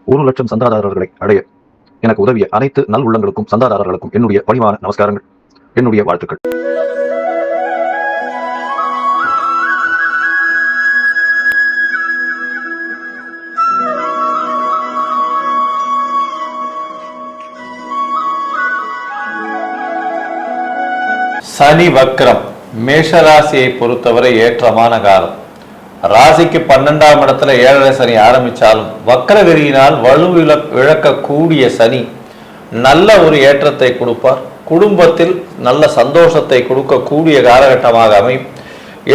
1,00,000 சந்தாதாரர்களை அடைய எனக்கு உதவிய அனைத்து நல் உள்ளங்களுக்கும் சந்தாதாரர்களுக்கும் என்னுடைய பணிவான நமஸ்காரங்கள், என்னுடைய வாழ்த்துக்கள். சனி வக்ரம் மேஷராசியை பொறுத்தவரை ஏற்றமான காலம். ராசிக்கு 12ஆம் இடத்துல 7.5 சனி ஆரம்பிச்சாலும் வக்ரகதியினால் இழக்கக்கூடிய சனி நல்ல ஒரு ஏற்றத்தை கொடுப்பார். குடும்பத்தில் நல்ல சந்தோஷத்தை கொடுக்கக்கூடிய காலகட்டமாக அமையும்.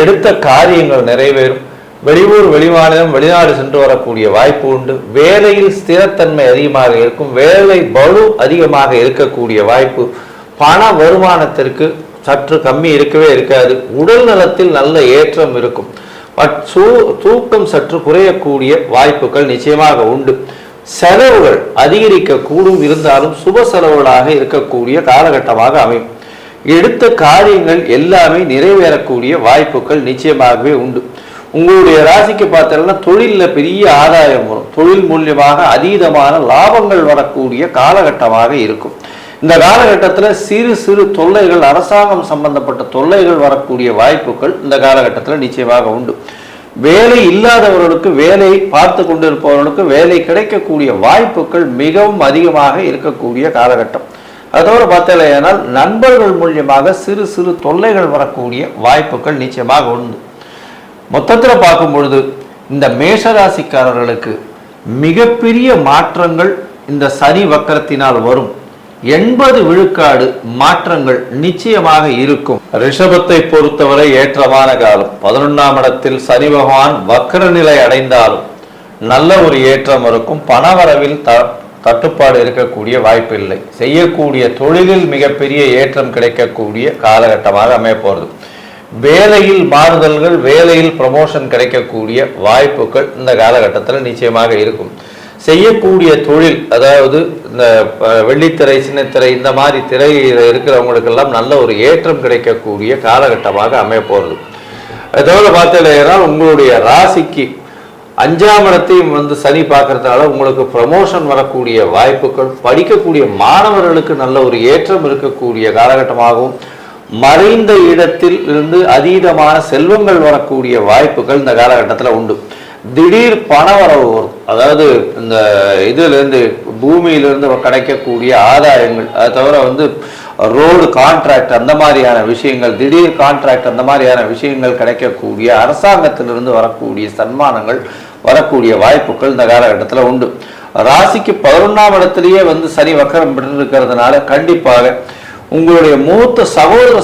எடுத்த காரியங்கள் நிறைவேறும். வெளியூர் வெளிமாநிலம் வெளிநாடு சென்று வரக்கூடிய வாய்ப்பு உண்டு. வேலையில் ஸ்திரத்தன்மை அதிகமாக இருக்கும். வேலை பளு அதிகமாக இருக்கக்கூடிய வாய்ப்பு. பண வருமானத்திற்கு சற்று கம்மி இருக்கவே இருக்காது. உடல் நலத்தில் நல்ல ஏற்றம் இருக்கும். தூக்கம் சற்று குறையக்கூடிய வாய்ப்புகள் நிச்சயமாக உண்டு. செலவுகள் அதிகரிக்க கூடும், இருந்தாலும் சுப செலவுகளாக இருக்கக்கூடிய காலகட்டமாக அமையும். எடுத்த காரியங்கள் எல்லாமே நிறைவேறக்கூடிய வாய்ப்புகள் நிச்சயமாகவே உண்டு. உங்களுடைய ராசிக்கு பார்த்தீங்கன்னா தொழிலில் பெரிய ஆதாயம் வரும். தொழில் மூலியமாக அதீதமான லாபங்கள் வரக்கூடிய காலகட்டமாக இருக்கும். இந்த காலகட்டத்தில் சிறு சிறு தொல்லைகள், அரசாங்கம் சம்பந்தப்பட்ட தொல்லைகள் வரக்கூடிய வாய்ப்புகள் இந்த காலகட்டத்தில் நிச்சயமாக உண்டு. வேலை இல்லாதவர்களுக்கு, வேலையை பார்த்து கொண்டிருப்பவர்களுக்கு வேலை கிடைக்கக்கூடிய வாய்ப்புகள் மிகவும் அதிகமாக இருக்கக்கூடிய காலகட்டம். அதோடு பார்த்தலையானால் நண்பர்கள் மூலியமாக சிறு சிறு தொல்லைகள் வரக்கூடிய வாய்ப்புகள் நிச்சயமாக உண்டு. மொத்தத்தில் பார்க்கும் பொழுது இந்த மேஷராசிக்காரர்களுக்கு மிகப்பெரிய மாற்றங்கள் இந்த சனி வக்கரத்தினால் வரும். 80 விழுக்காடு மாற்றங்கள் நிச்சயமாக இருக்கும். ரிஷபத்தை பொறுத்தவரை ஏற்றமான காலம். 11ஆம் இடத்தில் சனி பகவான் வக்கர நிலை அடைந்தாலும் நல்ல ஒரு ஏற்றம் இருக்கும். பணவரவில் தட்டுப்பாடு இருக்கக்கூடிய வாய்ப்பு இல்லை. செய்யக்கூடிய தொழிலில் மிகப்பெரிய ஏற்றம் கிடைக்கக்கூடிய காலகட்டமாக அமைய போகிறது. வேலையில் மாறுதல்கள், வேலையில் ப்ரமோஷன் கிடைக்கக்கூடிய வாய்ப்புகள் இந்த காலகட்டத்தில் நிச்சயமாக இருக்கும். செய்யக்கூடிய தொழில், அதாவது இந்த வெள்ளித்திரை, சின்னத்திரை, இந்த மாதிரி திரையில் இருக்கிறவங்களுக்கெல்லாம் நல்ல ஒரு ஏற்றம் கிடைக்கக்கூடிய காலகட்டமாக அமைய போகிறது. அதோடு பார்த்தீங்கன்னா உங்களுடைய ராசிக்கு 5ஆம் இடத்தையும் சனி பார்க்கறதுனால உங்களுக்கு ப்ரமோஷன் வரக்கூடிய வாய்ப்புகள், படிக்கக்கூடிய மாணவர்களுக்கு நல்ல ஒரு ஏற்றம் இருக்கக்கூடிய காலகட்டமாகவும், மறைந்த இடத்தில் இருந்து அதீதமான செல்வங்கள் வரக்கூடிய வாய்ப்புகள் இந்த காலகட்டத்தில் உண்டு. திடீர் பணவரவு வரும். அதாவது இந்த இதிலிருந்து பூமியிலிருந்து கிடைக்கக்கூடிய ஆதாயங்கள், அதை தவிர ரோடு கான்ட்ராக்ட், அந்த மாதிரியான விஷயங்கள், திடீர் கான்ட்ராக்ட், அந்த மாதிரியான விஷயங்கள் கிடைக்கக்கூடிய, அரசாங்கத்திலிருந்து வரக்கூடிய சன்மானங்கள் வரக்கூடிய வாய்ப்புகள் இந்த காலகட்டத்தில் உண்டு. ராசிக்கு 11ஆம் இடத்திலேயே சனி வக்கரம் பெற்று இருக்கிறதுனால கண்டிப்பாக உங்களுடைய மூத்த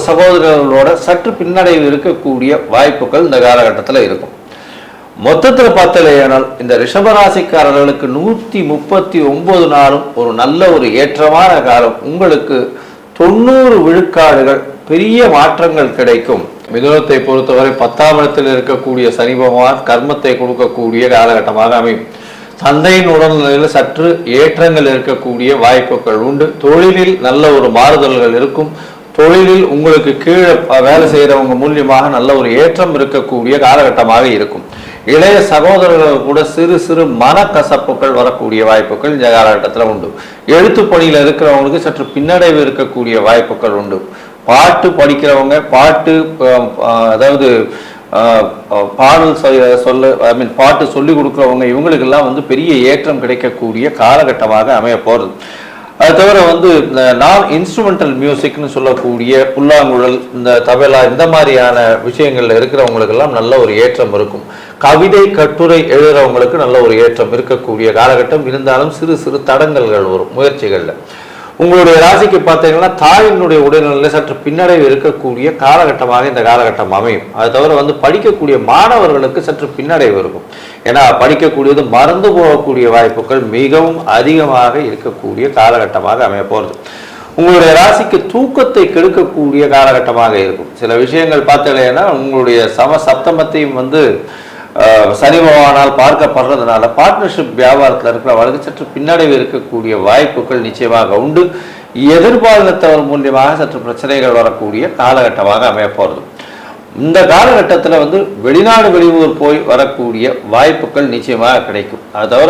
சகோதரர்களோட சற்று பின்னடைவு இருக்கக்கூடிய வாய்ப்புகள் இந்த காலகட்டத்தில் இருக்கும். மொத்தத்தில் பார்த்தலையானால் இந்த ரிஷபராசிக்காரர்களுக்கு 139 நாளும் ஒரு நல்ல ஒரு ஏற்றமான காலம். உங்களுக்கு 90 விழுக்காடுகள் பெரிய மாற்றங்கள் கிடைக்கும். மிதுனத்தை பொறுத்தவரை 10ஆம் இடத்தில் இருக்கக்கூடிய சனி பகவான் கர்மத்தை கொடுக்கக்கூடிய காலகட்டமாக அமையும். தந்தையின் உடல்நிலையில் சற்று ஏற்றங்கள் இருக்கக்கூடிய வாய்ப்புகள் உண்டு. தொழிலில் நல்ல ஒரு மாறுதல்கள் இருக்கும். தொழிலில் உங்களுக்கு கீழே வேலை செய்கிறவங்க மூலியமாக நல்ல ஒரு ஏற்றம் இருக்கக்கூடிய காலகட்டமாக இருக்கும். இளைய சகோதரர்கள் கூட சிறு சிறு மனக்கசப்புகள் வரக்கூடிய வாய்ப்புகள் இந்த காலகட்டத்தில் உண்டு. எழுத்து பணியில் இருக்கிறவங்களுக்கு சற்று பின்னடைவு இருக்கக்கூடிய வாய்ப்புகள் உண்டு. பாட்டு படிக்கிறவங்க, அதாவது பாடல் பாட்டு சொல்லி கொடுக்குறவங்க, இவங்களுக்கெல்லாம் பெரிய ஏற்றம் கிடைக்கக்கூடிய காலகட்டமாக அமைய போகிறது. அது தவிர நான் இன்ஸ்ட்ருமெண்டல் மியூசிக்னு சொல்லக்கூடிய புல்லாங்குழல், இந்த தபேலா, இந்த மாதிரியான விஷயங்கள்ல இருக்கிறவங்களுக்கெல்லாம் நல்ல ஒரு ஏற்றம் இருக்கும். கவிதை கட்டுரை எழுதுறவங்களுக்கு நல்ல ஒரு ஏற்றம் இருக்கக்கூடிய காலகட்டம். இருந்தாலும் சிறு சிறு தடங்கல்கள் வரும் முயற்சிகள்ல. உங்களுடைய ராசிக்கு பார்த்தீங்கன்னா தாயினுடைய உடல்நிலையில் சற்று பின்னடைவு இருக்கக்கூடிய காலகட்டமாக இந்த காலகட்டம் அமையும். அது தவிர படிக்கக்கூடிய மாணவர்களுக்கு சற்று பின்னடைவு இருக்கும். ஏன்னா படிக்கக்கூடியது மறந்து போகக்கூடிய வாய்ப்புகள் மிகவும் அதிகமாக இருக்கக்கூடிய காலகட்டமாக அமைய போகிறது. உங்களுடைய ராசிக்கு தூக்கத்தை கெடுக்கக்கூடிய காலகட்டமாக இருக்கும். சில விஷயங்கள் பார்த்தீங்கன்னா உங்களுடைய சப்தமத்தையும் சனி பகவானால் பார்க்கப்படுறதுனால பார்ட்னர்ஷிப் வியாபாரத்தில் இருக்கிறவர்களுக்கு சற்று பின்னடைவு இருக்கக்கூடிய வாய்ப்புகள் நிச்சயமாக உண்டு. எதிர்பாலினத்தவர் மூலியமாக சற்று பிரச்சனைகள் வரக்கூடிய காலகட்டமாக அமைய போகிறது. இந்த காலகட்டத்தில் வெளிநாடு வெளியூர் போய் வரக்கூடிய வாய்ப்புகள் நிச்சயமாக கிடைக்கும். அது தவிர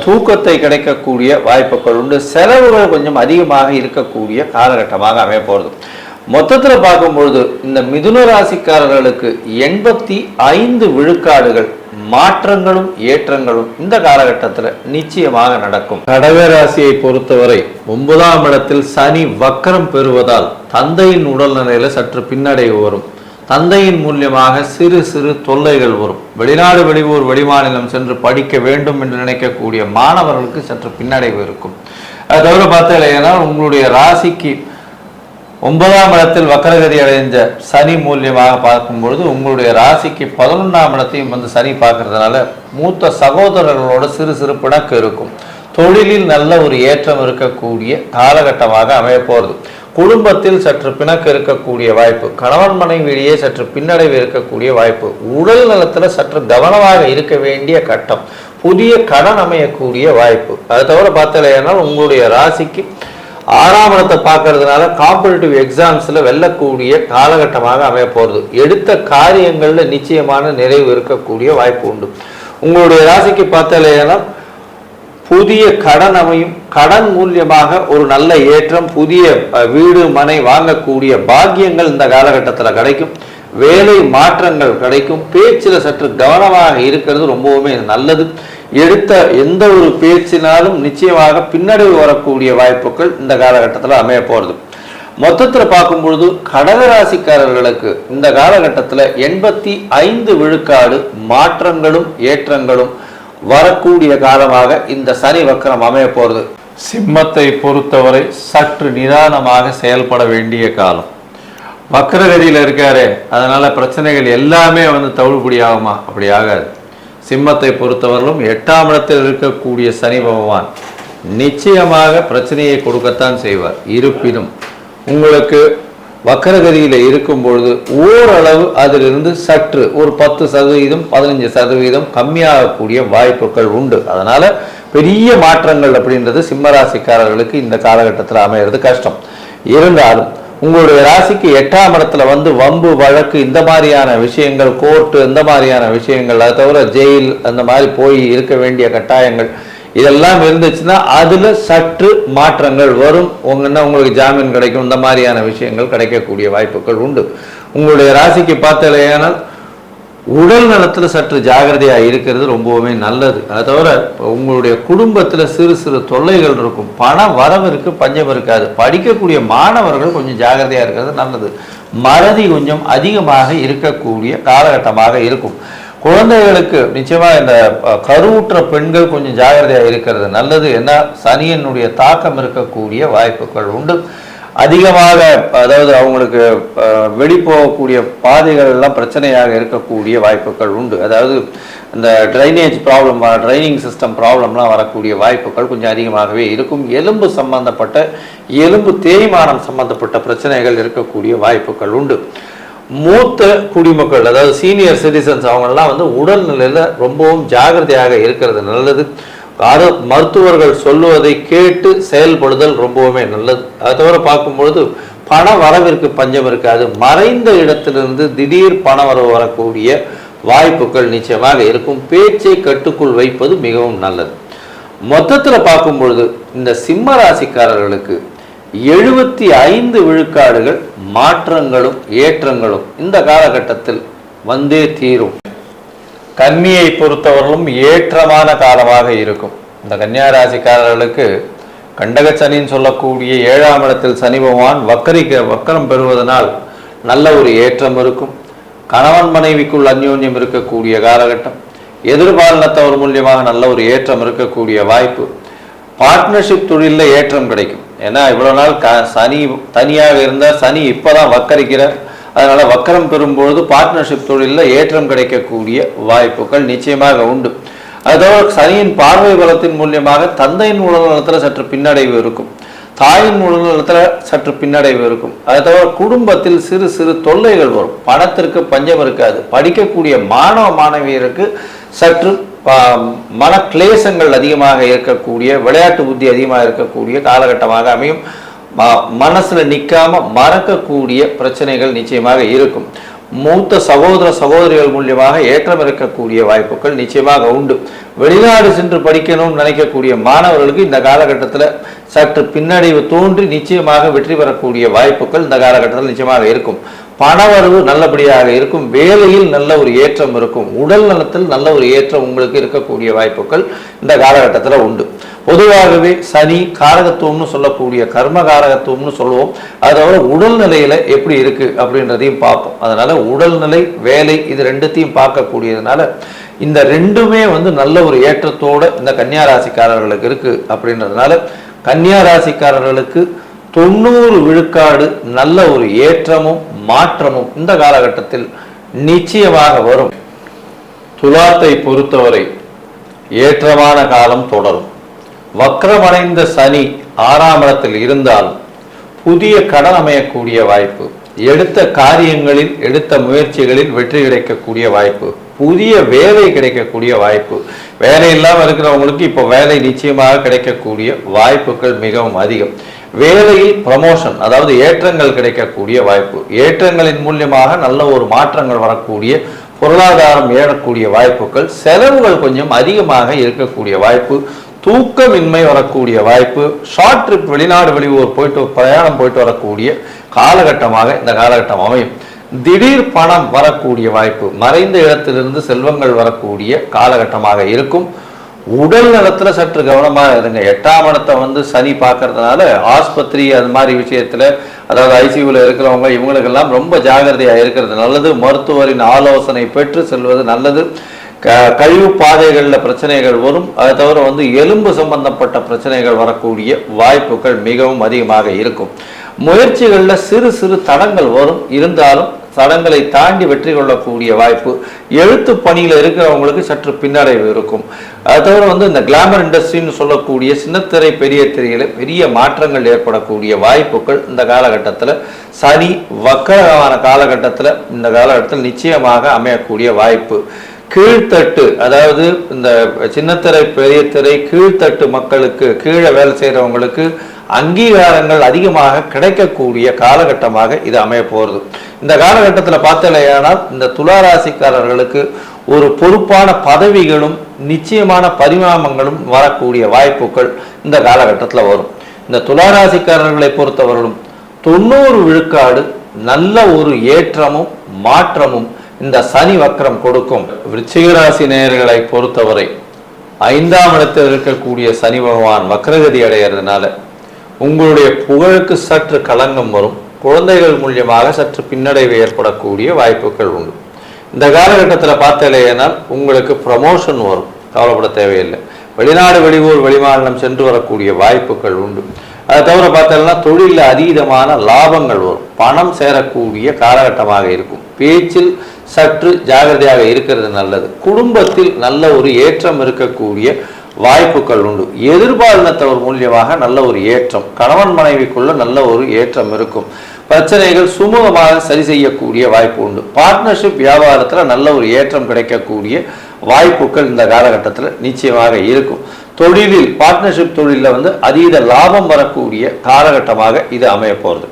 தூக்கத்தை கிடைக்கக்கூடிய வாய்ப்புகள் உண்டு. செலவுகள் கொஞ்சம் அதிகமாக இருக்கக்கூடிய காலகட்டமாக அமைய போகிறது. மொத்தத்தில் பார்க்கும்பொழுது இந்த மிதுன ராசிக்காரர்களுக்கு 85 விழுக்காடுகள் மாற்றங்களும் ஏற்றங்களும் இந்த காலகட்டத்தில் நிச்சயமாக நடக்கும். கடகராசியை பொறுத்தவரை 9ஆம் இடத்தில் சனி வக்கரம் பெறுவதால் தந்தையின் உடல்நிலையில சற்று பின்னடைவு வரும். தந்தையின் மூலியமாக சிறு சிறு தொல்லைகள் வரும். வெளிநாடு வெளியூர் வெளிமாநிலம் சென்று படிக்க வேண்டும் என்று நினைக்கக்கூடிய மாணவர்களுக்கு சற்று பின்னடைவு இருக்கும். அது தவிர பார்த்தீங்கன்னா உங்களுடைய ராசிக்கு 9ஆம் இடத்தில் வக்கரகதி அடைந்த சனி மூலியமாக பார்க்கும்பொழுது உங்களுடைய ராசிக்கு 11ஆம் இடத்தையும் வந்து சனி பார்க்கறதுனால மூத்த சகோதரர்களோட சிறு சிறு பிணக்கு இருக்கும். தொழிலில் நல்ல ஒரு ஏற்றம் இருக்கக்கூடிய காலகட்டமாக அமைய போகிறது. குடும்பத்தில் சற்று பிணக்கு இருக்கக்கூடிய வாய்ப்பு, கணவன் மனைவியிலேயே சற்று பின்னடைவு இருக்கக்கூடிய வாய்ப்பு, உடல் நலத்தில் சற்று கவனமாக இருக்க வேண்டிய கட்டம், புதிய கடன் அமையக்கூடிய வாய்ப்பு. அது தவிர பார்த்தீங்கன்னா உங்களுடைய ராசிக்கு 6ஆம் இடத்தை பார்க்கறதுனால காம்படிட்டிவ் எக்ஸாம்ஸில் வெல்லக்கூடிய காலகட்டமாக அமைய போகிறது. எடுத்த காரியங்களில் நிச்சயமான நிறைவு இருக்கக்கூடிய வாய்ப்பு உண்டு. உங்களுடைய ராசிக்கு பார்த்தீங்கன்னா புதிய கடன் அமையும். கடன் மூலியமாக ஒரு நல்ல ஏற்றம், புதிய வீடு மனை வாங்கக்கூடிய பாக்கியங்கள் இந்த காலகட்டத்தில் கிடைக்கும். வேலை மாற்றங்கள் கிடைக்கும். பேச்சில் சற்று கவனமாக இருக்கிறது ரொம்பவுமே நல்லது. எடுத்த எந்த ஒரு பேச்சினாலும் நிச்சயமாக பின்னடைவு வரக்கூடிய வாய்ப்புகள் இந்த காலகட்டத்தில் அமைய போகிறது. மொத்தத்தில் பார்க்கும் பொழுது கடகராசிக்காரர்களுக்கு இந்த காலகட்டத்தில் 85 விழுக்காடு மாற்றங்களும் ஏற்றங்களும் வரக்கூடிய காலமாக இந்த சனி வக்கரம் அமைய போகிறது. சிம்மத்தை பொறுத்தவரை சற்று நிதானமாக செயல்பட வேண்டிய காலம். வக்கரகதியில் இருக்காரு, அதனால பிரச்சனைகள் எல்லாமே வந்து தவிடுபடி ஆகுமா? அப்படி ஆகாது. சிம்மத்தை பொறுத்தவரையிலும் 8ஆம் இடத்தில் இருக்கக்கூடிய சனி பகவான் நிச்சயமாக பிரச்சனையை கொடுக்கத்தான் செய்வார். இருப்பினும் உங்களுக்கு வக்கரகதியில் இருக்கும் பொழுது ஓரளவு அதிலிருந்து சற்று ஒரு 10%, 15% கம்மியாகக்கூடிய வாய்ப்புகள் உண்டு. அதனால பெரிய மாற்றங்கள் அப்படின்றது சிம்ம ராசிக்காரர்களுக்கு இந்த காலகட்டத்தில் அமையிறது கஷ்டம். இருந்தாலும் உங்களுடைய ராசிக்கு 8ஆம் இடத்துல வந்து வம்பு வழக்கு இந்த மாதிரியான விஷயங்கள், கோர்ட்டு இந்த மாதிரியான விஷயங்கள், அதை தவிர ஜெயில் அந்த மாதிரி போய் இருக்க வேண்டிய கட்டாயங்கள் இதெல்லாம் இருந்துச்சுன்னா அதுல சற்று மாற்றங்கள் வரும். உங்களுக்கு ஜாமீன் கிடைக்கும். இந்த மாதிரியான விஷயங்கள் கிடைக்கக்கூடிய வாய்ப்புகள் உண்டு. உங்களுடைய ராசிக்கு பார்த்தலையானால் உடல் நலத்துல சற்று ஜாகிரதையாக இருக்கிறது ரொம்பவுமே நல்லது. அதை தவிர உங்களுடைய குடும்பத்துல சிறு சிறு தொல்லைகள் இருக்கும். பண வரவிற்கு பஞ்சம் இருக்காது. படிக்கக்கூடிய மாணவர்கள் கொஞ்சம் ஜாகிரதையா இருக்கிறது நல்லது. மறதி கொஞ்சம் அதிகமாக இருக்கக்கூடிய காலகட்டமாக இருக்கும். குழந்தைகளுக்கு நிச்சயமா இந்த கருவுற்ற பெண்கள் கொஞ்சம் ஜாகிரதையாக இருக்கிறது நல்லது. ஏன்னா சனியனுடைய தாக்கம் இருக்கக்கூடிய வாய்ப்புகள் உண்டு. அதிகமாக அதாவது அவங்களுக்கு வெளிப்போகக்கூடிய பாதைகள் எல்லாம் பிரச்சனையாக இருக்கக்கூடிய வாய்ப்புகள் உண்டு. அதாவது இந்த ட்ரைனேஜ் ப்ராப்ளம், ட்ரைனிங் சிஸ்டம் ப்ராப்ளம்லாம் வரக்கூடிய வாய்ப்புகள் கொஞ்சம் அதிகமாகவே இருக்கும். எலும்பு சம்பந்தப்பட்ட எலும்பு தேய்மானம் சம்பந்தப்பட்ட பிரச்சனைகள் இருக்கக்கூடிய வாய்ப்புகள் உண்டு. மூத்த குடிமக்கள் அதாவது சீனியர் சிட்டிசன்ஸ் அவங்கெல்லாம் வந்து உடல்நிலையில் ரொம்பவும் ஜாகிரதையாக இருக்கிறது நல்லது. மருத்துவர்கள் சொல்லுவதை கேட்டு செயல்படுதல் ரொம்பவுமே நல்லது. அதை தவிர பார்க்கும்பொழுது பண வரவிற்கு பஞ்சம் இருக்காது. மறைந்த இடத்திலிருந்து திடீர் பண வரவு வரக்கூடிய வாய்ப்புகள் நிச்சயமாக இருக்கும். பேச்சை கட்டுக்குள் வைப்பது மிகவும் நல்லது. மொத்தத்தில் பார்க்கும் பொழுது இந்த சிம்ம ராசிக்காரர்களுக்கு 75 விழுக்காடுகள் மாற்றங்களும் ஏற்றங்களும் இந்த காலகட்டத்தில் வந்தே தீரும். கன்னியை பொறுத்தவர்களும் ஏற்றமான காலமாக இருக்கும். இந்த கன்னியா ராசிக்காரர்களுக்கு கண்டக சனின்னு சொல்லக்கூடிய 7ஆம் இடத்தில் சனி பகவான் வக்கரம் பெறுவதனால் நல்ல ஒரு ஏற்றம் இருக்கும். கணவன் மனைவிக்குள் அந்யோன்யம் இருக்கக்கூடிய காலகட்டம். எதிர்பாலினத்தவர் மூலியமாக நல்ல ஒரு ஏற்றம் இருக்கக்கூடிய வாய்ப்பு. பார்ட்னர்ஷிப் தொழிலில் ஏற்றம் கிடைக்கும். ஏன்னா இவ்வளவு நாள் சனி தனியாக இருந்தால் சனி இப்போதான் வக்கரிக்கிறார். அதனால வக்கரம் பெறும்பொழுது பார்ட்னர்ஷிப் தொழிலில் ஏற்றம் கிடைக்கக்கூடிய வாய்ப்புகள் நிச்சயமாக உண்டு. அதோடு சனியின் பார்வை பலத்தின் மூலியமாக தந்தையின் உடல்நலத்தில் சற்று பின்னடைவு இருக்கும். தாயின் உடல்நலத்தில் சற்று பின்னடைவு இருக்கும். அதை தவிர குடும்பத்தில் சிறு சிறு தொல்லைகள் வரும். பணத்திற்கு பஞ்சம் இருக்காது. படிக்கக்கூடிய மாணவ மாணவியருக்கு சற்று மன கிளேசங்கள் அதிகமாக இருக்கக்கூடிய, விளையாட்டு புத்தி அதிகமாக இருக்கக்கூடிய காலகட்டமாக அமையும். மனசுல நிற்காம மறக்கக்கூடிய பிரச்சனைகள் நிச்சயமாக இருக்கும். மூத்த சகோதர சகோதரிகள் மூலியமாக ஏற்றம் இருக்கக்கூடிய வாய்ப்புகள் நிச்சயமாக உண்டு. வெளிநாடு சென்று படிக்கணும்னு நினைக்கக்கூடிய மாணவர்களுக்கு இந்த காலகட்டத்தில் சற்று பின்னடைவு தோன்றி நிச்சயமாக வெற்றி பெறக்கூடிய வாய்ப்புகள் இந்த காலகட்டத்தில் நிச்சயமாக இருக்கும். பணவரவு நல்லபடியாக இருக்கும். வேலையில் நல்ல ஒரு ஏற்றம் இருக்கும். உடல் நலத்தில் நல்ல ஒரு ஏற்றம் உங்களுக்கு இருக்கக்கூடிய வாய்ப்புகள் இந்த காலகட்டத்தில் உண்டு. பொதுவாகவே சனி காரகத்துவம்னு சொல்லக்கூடிய கர்ம காரகத்துவம்னு சொல்லுவோம். அதோட உடல்நிலையில எப்படி இருக்கு அப்படின்றதையும் பார்ப்போம். அதனால உடல்நிலை, வேலை இது ரெண்டுத்தையும் பார்க்கக்கூடியதுனால இந்த ரெண்டுமே நல்ல ஒரு ஏற்றத்தோட இந்த கன்னியா ராசிக்காரர்களுக்கு இருக்கு. அப்படின்றதுனால கன்னியா ராசிக்காரர்களுக்கு 90 விழுக்காடு நல்ல ஒரு ஏற்றமும் மாற்றமும் இந்த காலகட்டத்தில் நிச்சயமாக வரும். துலாத்தை பொறுத்தவரை ஏற்றமான காலம் தொடரும். வக்ரமடைந்த சனி 6ஆம் இடத்தில் இருந்தால் புதிய கடன் அமையக்கூடிய வாய்ப்பு, எடுத்த காரியங்களில் எடுத்த முயற்சிகளில் வெற்றி கிடைக்கக்கூடிய வாய்ப்பு, புதிய வேலை கிடைக்கக்கூடிய வாய்ப்பு. வேலை இல்லாமல் இருக்கிறவங்களுக்கு இப்போ வேலை நிச்சயமாக கிடைக்கக்கூடிய வாய்ப்புகள் மிகவும் அதிகம். வேலையில் ப்ரமோஷன், அதாவது ஏற்றங்கள் கிடைக்கக்கூடிய வாய்ப்பு, ஏற்றங்களின் மூலியமாக நல்ல ஒரு மாற்றங்கள் வரக்கூடிய, பொருளாதாரம் ஏறக்கூடிய வாய்ப்புகள், செலவுகள் கொஞ்சம் அதிகமாக இருக்கக்கூடிய வாய்ப்பு, தூக்கமின்மை வரக்கூடிய வாய்ப்பு, ஷார்ட் ட்ரிப் வெளிநாடு வெளியூர் பிரயாணம் போயிட்டு வரக்கூடிய காலகட்டமாக இந்த காலகட்டம் அமையும். திடீர் பணம் வரக்கூடிய வாய்ப்பு, மறைந்த இடத்திலிருந்து செல்வங்கள் வரக்கூடிய காலகட்டமாக இருக்கும். உடல் நலத்துல சற்று கவனமாக இருங்க. 8ஆம் இடத்தை சனி பார்க்கறதுனால ஆஸ்பத்திரி அது மாதிரி விஷயத்துல, அதாவது ஐசியூல இருக்கிறவங்க இவங்களுக்கெல்லாம் ரொம்ப ஜாகிரதையா இருக்கிறது நல்லது. மருத்துவரின் ஆலோசனை பெற்று செல்வது நல்லது. கழிவு பாதைகளில் பிரச்சனைகள் வரும். அதை தவிர எலும்பு சம்பந்தப்பட்ட பிரச்சனைகள் வரக்கூடிய வாய்ப்புகள் மிகவும் அதிகமாக இருக்கும். முயற்சிகளில் சிறு சிறு தடங்கள் வரும். இருந்தாலும் தடங்களை தாண்டி வெற்றி கொள்ளக்கூடிய வாய்ப்பு. எழுத்து பணியில் இருக்கிறவங்களுக்கு சற்று பின்னடைவு இருக்கும். அது தவிர இந்த கிளாமர் இண்டஸ்ட்ரின்னு சொல்லக்கூடிய சின்னத்திரை பெரிய திரையில பெரிய மாற்றங்கள் ஏற்படக்கூடிய வாய்ப்புகள் இந்த காலகட்டத்தில் சனி வக்கரமான காலகட்டத்தில் இந்த காலகட்டத்தில் நிச்சயமாக அமையக்கூடிய வாய்ப்பு. கீழ்த்தட்டு, அதாவது இந்த சின்னத்திரை பெரிய திரை கீழ்த்தட்டு மக்களுக்கு, கீழே வேலை செய்கிறவங்களுக்கு அங்கீகாரங்கள் அதிகமாக கிடைக்கக்கூடிய காலகட்டமாக இது அமைய போகிறது. இந்த காலகட்டத்தில் பார்த்தலையானால் இந்த துளாராசிக்காரர்களுக்கு ஒரு பொறுப்பான பதவிகளும் நிச்சயமான பரிணாமங்களும் வரக்கூடிய வாய்ப்புகள் இந்த காலகட்டத்தில் வரும். இந்த துளாராசிக்காரர்களை பொறுத்தவர்களும் 90 விழுக்காடு நல்ல ஒரு ஏற்றமும் மாற்றமும் இந்த சனி வக்ரம் கொடுக்கும். விருச்சிகராசி நேயர்களை பொறுத்தவரை 5ஆம் இடத்தில் இருக்கக்கூடிய சனி பகவான் வக்ரகதி அடைகிறதுனால உங்களுடைய புகழுக்கு சற்று களங்கம் வரும். குழந்தைகள் மூலியமாக சற்று பின்னடைவு ஏற்படக்கூடிய வாய்ப்புகள் உண்டு. இந்த காலகட்டத்தில் பார்த்தலையானால் உங்களுக்கு ப்ரமோஷன் வரும், கவலைப்பட தேவையில்லை. வெளிநாடு வெளியூர் வெளிமாநிலம் சென்று வரக்கூடிய வாய்ப்புகள் உண்டு. அதை தவிர பார்த்தோம்னா தொழிலில் அதீதமான லாபங்கள் வரும். பணம் சேரக்கூடிய காலகட்டமாக இருக்கும். பேச்சில் சற்று ஜாகிரதையாக இருக்கிறது நல்லது. குடும்பத்தில் நல்ல ஒரு ஏற்றம் இருக்கக்கூடிய வாய்ப்புகள் உண்டு. எதிர்பாலினத்தவர் மூலியமாக நல்ல ஒரு ஏற்றம், கணவன் மனைவிக்குள்ள நல்ல ஒரு ஏற்றம் இருக்கும். பிரச்சனைகள் சுமூகமாக சரி செய்யக்கூடிய வாய்ப்பு உண்டு. பார்ட்னர்ஷிப் வியாபாரத்தில் நல்ல ஒரு ஏற்றம் கிடைக்கக்கூடிய வாய்ப்புகள் இந்த காலகட்டத்தில் நிச்சயமாக இருக்கும். தொழிலில் பார்ட்னர்ஷிப் தொழிலில் அதீத லாபம் வரக்கூடிய காலகட்டமாக இது அமைய போகிறது.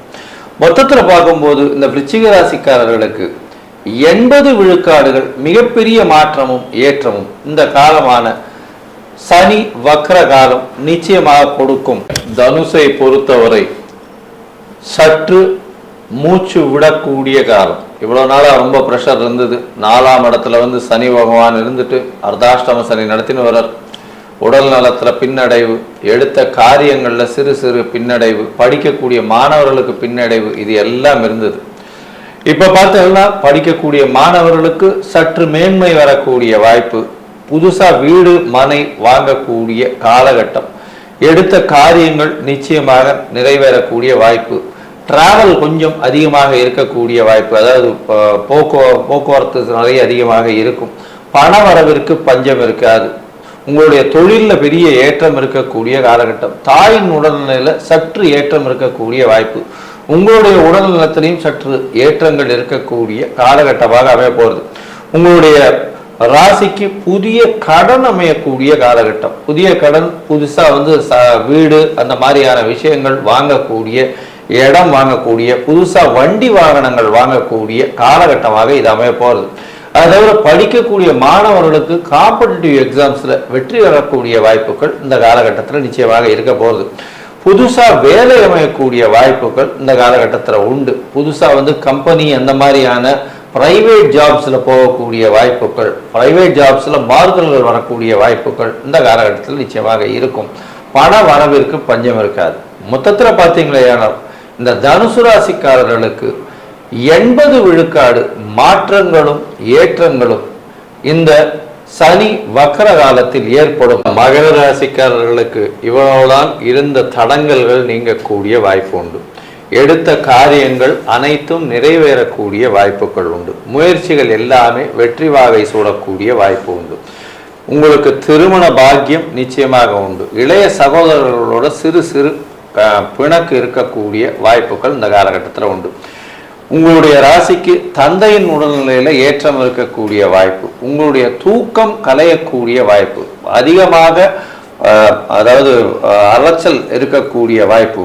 மொத்தத்தில் பார்க்கும்போது இந்த விருச்சிக ராசிக்காரர்களுக்கு 80 விழுக்காடுகள் மிகப்பெரிய மாற்றமும் ஏற்றமும் இந்த காலமான சனி வக்ர காலம் நிச்சயமாக கொடுக்கும். தனுசை பொறுத்தவரை சற்று மூச்சு விடக்கூடிய காலம். இவ்வளவு நாளா ரொம்ப ப்ரெஷர் இருந்தது. 4ஆம் இடத்துல சனி பகவான் இருந்துட்டு அர்த்தாஷ்டம சனி நடத்தின்னு வர்றார். உடல் நலத்துல பின்னடைவு, எடுத்த காரியங்கள்ல சிறு சிறு பின்னடைவு, படிக்கக்கூடிய மாணவர்களுக்கு பின்னடைவு, இது எல்லாம் இருந்தது. இப்ப பார்த்தீங்கன்னா படிக்கக்கூடிய மாணவர்களுக்கு சற்று மேன்மை வரக்கூடிய வாய்ப்பு, புதுசா வீடு மனை வாங்கக்கூடிய காலகட்டம், எடுத்த காரியங்கள் நிச்சயமாக நிறைவேறக்கூடிய வாய்ப்பு, டிராவல் கொஞ்சம் அதிகமாக இருக்கக்கூடிய வாய்ப்பு, அதாவது போக்குவரத்து நிறைய அதிகமாக இருக்கும். பண வரவிற்கு பஞ்சம் இருக்காது. உங்களுடைய தொழிலில் பெரிய ஏற்றம் இருக்கக்கூடிய காலகட்டம். தாயின் உடல்நிலையில சற்று ஏற்றம் இருக்கக்கூடிய வாய்ப்பு. உங்களுடைய உடல் நலத்திலையும் சற்று ஏற்றங்கள் இருக்கக்கூடிய காலகட்டமாக அமைய போகிறது. உங்களுடைய ராசிக்கு புதிய கடன் அமையக்கூடிய காலகட்டம். புதிய கடன், புதுசா வீடு அந்த மாதிரியான விஷயங்கள் வாங்கக்கூடிய இடம் வாங்கக்கூடிய, புதுசா வண்டி வாகனங்கள் வாங்கக்கூடிய காலகட்டமாக இது அமைய போகிறது. அதை தவிர படிக்கக்கூடிய மாணவர்களுக்கு காம்படிட்டிவ் எக்ஸாம்ஸ்ல வெற்றி பெறக்கூடிய வாய்ப்புகள் இந்த காலகட்டத்தில் நிச்சயமாக இருக்க போகுது. புதுசா வேலை அமையக்கூடிய வாய்ப்புகள் இந்த காலகட்டத்தில் உண்டு. புதுசா கம்பெனி அந்த மாதிரியான பிரைவேட் ஜாப்ஸ்ல போகக்கூடிய வாய்ப்புகள், பிரைவேட் ஜாப்ஸ்ல மாறுதல்கள் வரக்கூடிய வாய்ப்புகள் இந்த காலகட்டத்தில் நிச்சயமாக இருக்கும். பண வரவிற்கு பஞ்சம் இருக்காது. மொத்தத்தில் பார்த்தீங்களேயானால் இந்த தனுசு ராசிக்காரர்களுக்கு 80 விழுக்காடு மாற்றங்களும் ஏற்றங்களும் இந்த சனி வக்ர காலத்தில் ஏற்படும். மகர ராசிக்காரர்களுக்கு இவ்வளவுதான் இருந்த தடங்கல்கள் நீங்கக்கூடிய வாய்ப்பு உண்டு. எடுத்த காரியங்கள் அனைத்தும் நிறைவேறக்கூடிய வாய்ப்புகள் உண்டு. முயற்சிகள் எல்லாமே வெற்றி வாகை சூடக்கூடிய வாய்ப்பு உண்டு. உங்களுக்கு திருமண பாக்கியம் நிச்சயமாக உண்டு. இளைய சகோதரர்களோட சிறு சிறு பிணக்கு இருக்கக்கூடிய வாய்ப்புகள் இந்த காலகட்டத்தில் உண்டு. உங்களுடைய ராசிக்கு தந்தையின் உடல்நிலையில ஏற்றம் இருக்கக்கூடிய வாய்ப்பு, உங்களுடைய தூக்கம் கலையக்கூடிய வாய்ப்பு, அதிகமாக அதாவது அலைச்சல் இருக்கக்கூடிய வாய்ப்பு,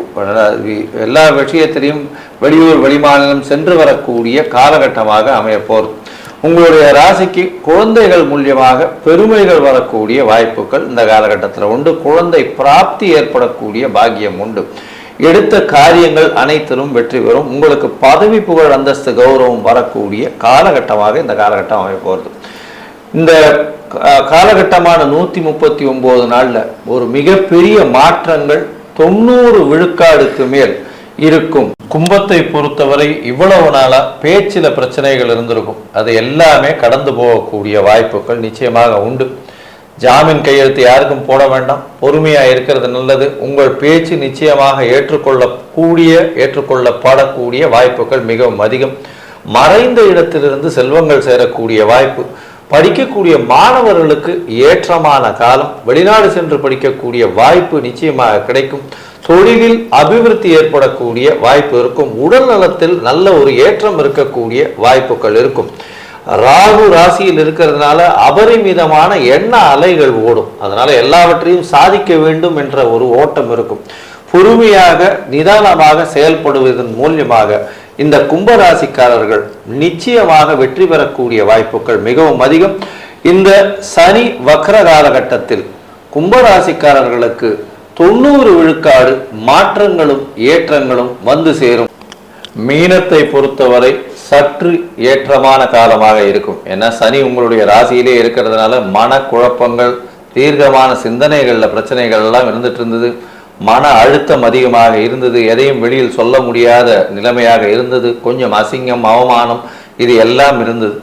எல்லா விஷயத்திலையும் வெளியூர் வெளிமாநிலம் சென்று வரக்கூடிய காலகட்டமாக அமைய போகிறது. உங்களுடைய ராசிக்கு குழந்தைகள் மூலியமாக பெருமைகள் வரக்கூடிய வாய்ப்புகள் இந்த காலகட்டத்தில் உண்டு. குழந்தை பிராப்தி ஏற்படக்கூடிய பாக்கியம் உண்டு. எடுத்த காரியங்கள் அனைத்திலும் வெற்றி பெறும். உங்களுக்கு பதவி புகழ் அந்தஸ்து கௌரவம் வரக்கூடிய காலகட்டமாக இந்த காலகட்டம் அமைய போகிறது. இந்த காலகட்டமான 139 நாள்ல ஒரு மிகப்பெரிய மாற்றங்கள் 90 விழுக்காடுக்கு மேல் இருக்கும். கும்பத்தை பொறுத்தவரை இவ்வளவு நாளா பேச்சில பிரச்சனைகள் இருந்திருக்கும். அது எல்லாமே கடந்து போகக்கூடிய வாய்ப்புகள் நிச்சயமாக உண்டு. ஜாமீன் கையெழுத்து யாருக்கும் போட வேண்டாம், பொறுமையா இருக்கிறது நல்லது. உங்கள் பேச்சு நிச்சயமாக ஏற்றுக்கொள்ளப்படக்கூடிய வாய்ப்புகள் மிகவும் அதிகம். மறைந்த இடத்திலிருந்து செல்வங்கள் சேரக்கூடிய வாய்ப்பு. படிக்கக்கூடிய மாணவர்களுக்கு ஏற்றமான காலம். வெளிநாடு சென்று படிக்கக்கூடிய வாய்ப்பு நிச்சயமாக கிடைக்கும். தொழிலில் அபிவிருத்தி ஏற்படக்கூடிய வாய்ப்பு இருக்கும். உடல் நலத்தில் நல்ல ஒரு ஏற்றம் இருக்கக்கூடிய வாய்ப்புகள் இருக்கும். ராகு ராசியில் இருக்கிறதுனால அபரிமிதமான எண்ண அலைகள் ஓடும். அதனால எல்லாவற்றையும் சாதிக்க வேண்டும் என்ற ஒரு ஓட்டம் இருக்கும். பொறுமையாக நிதானமாக செயல்படுவதன் மூலியமாக இந்த கும்பராசிக்காரர்கள் நிச்சயமாக வெற்றி பெறக்கூடிய வாய்ப்புகள் மிகவும் அதிகம். இந்த சனி வக்ர காலகட்டத்தில் கும்பராசிக்காரர்களுக்கு 90 விழுக்காடு மாற்றங்களும் ஏற்றங்களும் வந்து சேரும். மீனத்தை பொறுத்தவரை சற்று ஏற்றமான காலமாக இருக்கும். ஏன்னா சனி உங்களுடைய ராசியிலே இருக்கிறதுனால மனக்குழப்பங்கள், தீர்க்கமான சிந்தனைகள்ல பிரச்சனைகள் எல்லாம் இருந்துட்டு இருந்தது. மன அழுத்தம் அதிகமாக இருந்தது. எதையும் வெளியில் சொல்ல முடியாத நிலைமையாக இருந்தது. கொஞ்சம் அசிங்கம், அவமானம் இது எல்லாம் இருந்தது.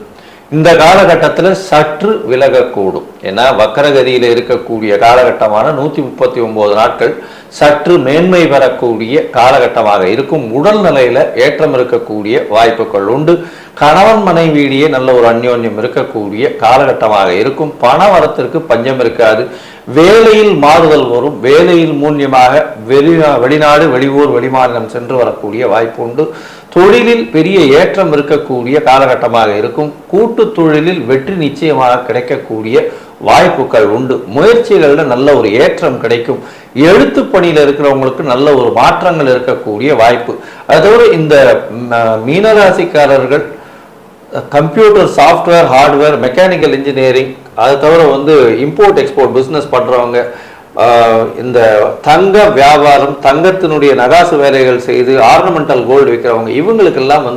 இந்த காலகட்டத்தில் சற்று விலகக்கூடும். ஏன்னா வக்கரகதியில் இருக்கக்கூடிய காலகட்டமான 139 நாட்கள் சற்று மேன்மை பெறக்கூடிய காலகட்டமாக இருக்கும். உடல் நிலையில ஏற்றம் இருக்கக்கூடிய வாய்ப்புகள் உண்டு. கணவன் மனைவியிடையே நல்ல ஒரு அந்யோன்யம் இருக்கக்கூடிய காலகட்டமாக இருக்கும். பண வரத்திற்கு பஞ்சம் இருக்காது. வேலையில் மாறுதல் வரும். வேலையில் மூலியமாக வெளிநாடு, வெளியூர், வெளிமாநிலம் சென்று வரக்கூடிய வாய்ப்பு உண்டு. தொழிலில் பெரிய ஏற்றம் இருக்கக்கூடிய காலகட்டமாக இருக்கும். கூட்டு தொழிலில் வெற்றி நிச்சயமாக கிடைக்கக்கூடிய வாய்ப்புகள் உண்டு. முயற்சிகளில் நல்ல ஒரு ஏற்றம் கிடைக்கும். எழுத்து பணியில் இருக்கிறவங்களுக்கு நல்ல ஒரு மாற்றங்கள் இருக்கக்கூடிய வாய்ப்பு. அதோடு இந்த மீனராசிக்காரர்கள் computer, software, hardware, mechanical engineering, அது தவிர இம்போர்ட் எக்ஸ்போர்ட் பிஸ்னஸ் பண்ணுறவங்க, இந்த தங்க வியாபாரம், தங்கத்தினுடைய நகாசு வேலைகள் செய்து ஆர்னமெண்டல் கோல்டு விற்கிறவங்க, இவங்களுக்கெல்லாம்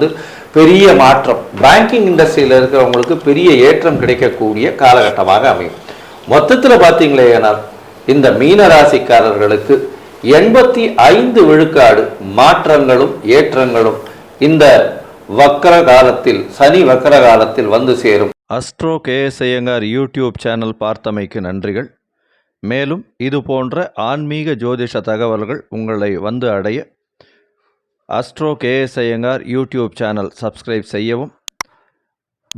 பெரிய மாற்றம். பேங்கிங் இண்டஸ்ட்ரியில் இருக்கிறவங்களுக்கு பெரிய ஏற்றம் கிடைக்கக்கூடிய காலகட்டமாக அமையும். மொத்தத்தில் பார்த்தீங்களே ஏனால் இந்த மீனராசிக்காரர்களுக்கு 85 விழுக்காடு மாற்றங்களும் ஏற்றங்களும் இந்த வக்கர காலத்தில், சனி வக்கர காலத்தில் வந்து சேரும். Astro KS Iyengar YouTube channel பார்த்தமைக்கு நன்றிகள். மேலும் இது போன்ற ஆன்மீக ஜோதிஷ தகவல்கள் உங்களை வந்து அடைய astro KS Iyengar YouTube channel subscribe செய்யவும்,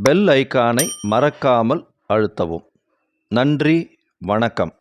பெல் ஐக்கானை மறக்காமல் அழுத்தவும். நன்றி, வணக்கம்.